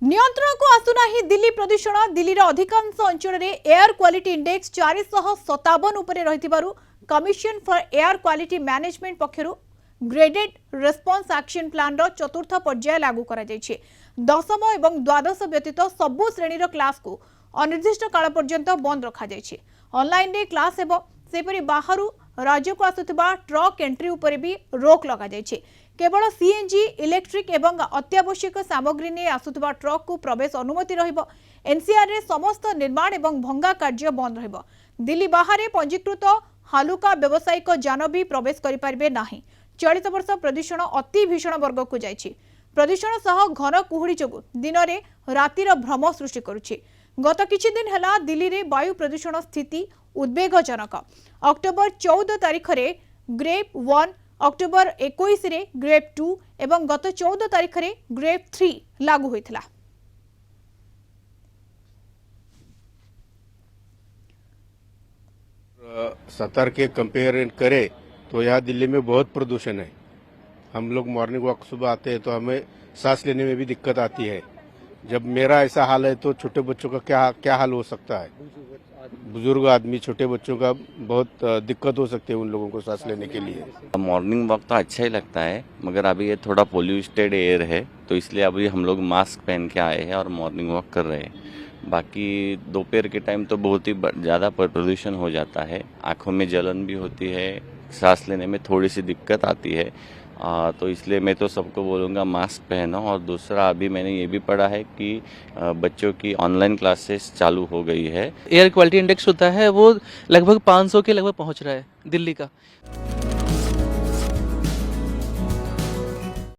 नियंत्रण को आसुना दिल्ली प्रदूषण दिल्ली अधिकांश अंचल में एयर क्वालिटी इंडेक्स 457 उपरे रहिथिबारु commission for air quality management पक्षरु ग्रेडेड रेस्पॉन्स एक्शन प्लान रो चतुर्थ पर्याय लागू करा जायछि। दशम एवं द्वादश व्यतीत सबु श्रेणी क्लास को अनिर्दिष्ट काल पर्यंत बंद रखा जायछि। ऑनलाइन रे क्लास एवं सेपरि बाहरु राज्य को आसुथिबा ट्रक एंट्री उपरे भी रोक लगा जायछि। केवल सीएनजी इलेक्ट्रिक एवं अत्यावश्यक सामग्री ने आसुथिबा ट्रक को प्रवेश अनुमति रहिबो। एनसीआर रे समस्त निर्माण एवं भंगा कार्य बंद रहिबो। दिल्ली बाहर पंजीकृत हालुका व्यावसायिक जान भी प्रवेश करि पारिबे नाही। चलित वर्ष प्रदूषण अति भीषण वर्ग को जाइछि। प्रदूषण सह घन कुहुड़ी जोगु दिन में रातिर भ्रम सृष्टि करुछि। गत किछि दिन हला दिल्ली रे वायु प्रदूषण स्थिति उद्वेगजनक। अक्टोबर 14 तारिख रे ग्रेप 1, अक्टोबर 21 रे ग्रेप 2 एवं गत 14 तारिख रे ग्रेप 3 लागू होइथिला। सतर के कंपेयर करें तो यहाँ दिल्ली में बहुत प्रदूषण है। हम लोग मॉर्निंग वॉक सुबह आते हैं तो हमें सांस लेने में भी दिक्कत आती है। जब मेरा ऐसा हाल है तो छोटे बच्चों का क्या हाल हो सकता है। बुजुर्ग आदमी छोटे बच्चों का बहुत दिक्कत हो सकती है उन लोगों को सांस लेने के लिए। मॉर्निंग वॉक तो अच्छा ही लगता है, मगर अभी ये थोड़ा पोल्यूटेड एयर है तो इसलिए अभी हम लोग मास्क पहन के आए हैं और मॉर्निंग वॉक कर रहे हैं। बाकी दोपहर के टाइम तो बहुत ही ज़्यादा प्रदूषण हो जाता है, आँखों में जलन भी होती है, सांस लेने में थोड़ी सी दिक्कत आती है। तो इसलिए मैं तो सबको बोलूँगा मास्क पहनो। और दूसरा अभी मैंने ये भी पढ़ा है कि बच्चों की ऑनलाइन क्लासेस चालू हो गई है। एयर क्वालिटी इंडेक्स होता है वो लगभग 500 के लगभग पहुंच रहा है दिल्ली का।